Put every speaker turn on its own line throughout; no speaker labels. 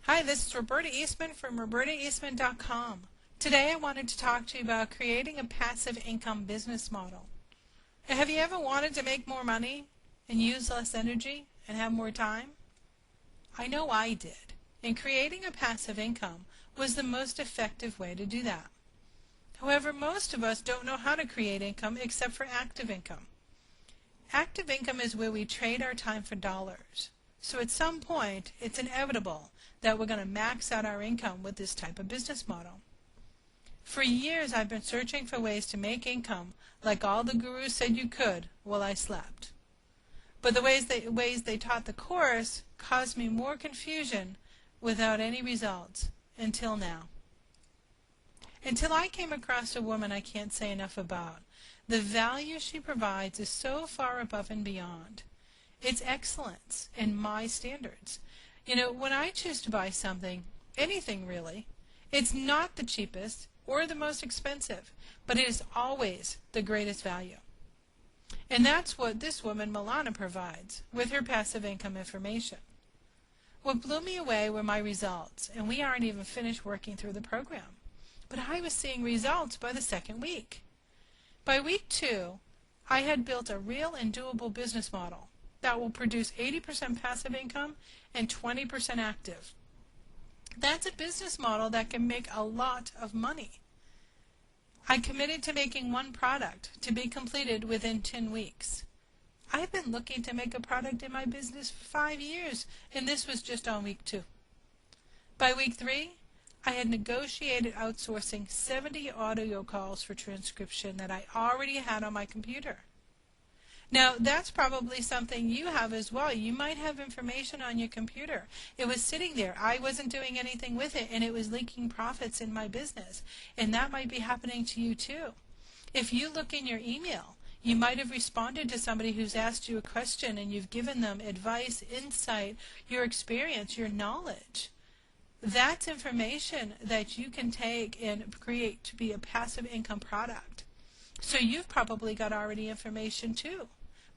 Hi, this is Roberta Eastman from robertaeastman.com. Today I wanted to talk to you about creating a passive income business model. Have you ever wanted to make more money and use less energy and have more time? I know I did, and creating a passive income was the most effective way to do that. However, most of us don't know how to create income except for active income. Active income is where we trade our time for dollars. So at some point, it's inevitable that we're going to max out our income with this type of business model. For years, I've been searching for ways to make income like all the gurus said you could while I slept. But the ways they taught the course caused me more confusion without any results until now. Until I came across a woman I can't say enough about. The value she provides is so far above and beyond. It's excellence in my standards. When I choose to buy something, anything really, it's not the cheapest or the most expensive, but it is always the greatest value. And that's what this woman, Milana, provides with her passive income information. What blew me away were my results, and we aren't even finished working through the program. But I was seeing results by the second week. By week 2, I had built a real and doable business model that will produce 80% passive income and 20% active. That's a business model that can make a lot of money. I committed to making one product to be completed within 10 weeks. I've been looking to make a product in my business for 5 years, and this was just on week 2. By week 3, I had negotiated outsourcing 70 audio calls for transcription that I already had on my computer. Now, that's probably something you have as well. You might have information on your computer. It was sitting there. I wasn't doing anything with it, and it was leaking profits in my business. And that might be happening to you too. If you look in your email, you might have responded to somebody who's asked you a question, and you've given them advice, insight, your experience, your knowledge. That's information that you can take and create to be a passive income product. So you've probably got already information too.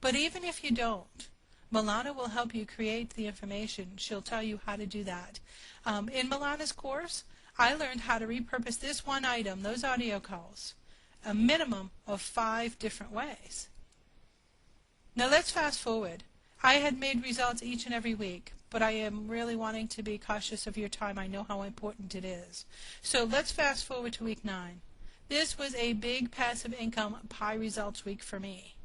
But even if you don't, Milana will help you create the information. She'll tell you how to do that. In Milana's course, I learned how to repurpose this one item, those audio calls, a minimum of 5 different ways. Now let's fast forward. I had made results each and every week, but I am really wanting to be cautious of your time. I know how important it is. So let's fast forward to week 9. This was a big passive income pie results week for me.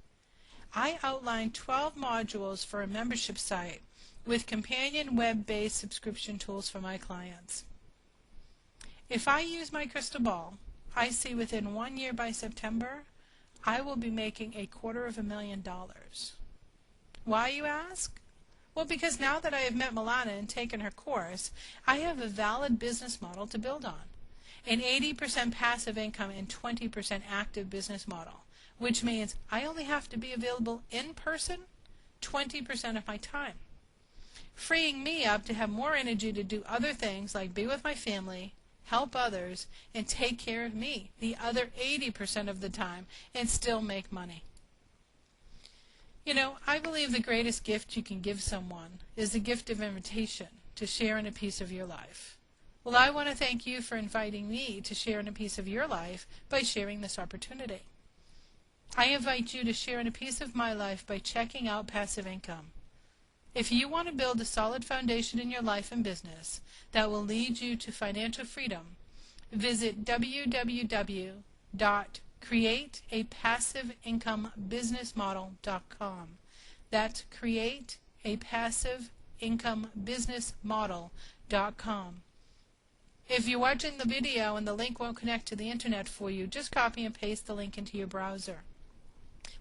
I outlined 12 modules for a membership site with companion web-based subscription tools for my clients. If I use my crystal ball, I see within 1 year by September, I will be making $250,000. Why, you ask? Well, because now that I have met Milana and taken her course, I have a valid business model to build on. An 80% passive income and 20% active business model, which means I only have to be available in person 20% of my time, freeing me up to have more energy to do other things like be with my family, help others, and take care of me the other 80% of the time and still make money. I believe the greatest gift you can give someone is the gift of invitation to share in a piece of your life. Well, I want to thank you for inviting me to share in a piece of your life by sharing this opportunity. I invite you to share in a piece of my life by checking out passive income. If you want to build a solid foundation in your life and business that will lead you to financial freedom, visit www.createapassiveincomebusinessmodel.com. That's createapassiveincomebusinessmodel.com. If you're watching the video and the link won't connect to the internet for you, just copy and paste the link into your browser.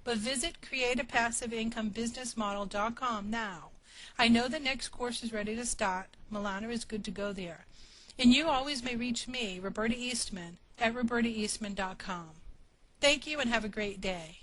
But visit createapassiveincomebusinessmodel.com now. I know the next course is ready to start. Milana is good to go there. And you always may reach me, Roberta Eastman, at robertaeastman.com. Thank you and have a great day.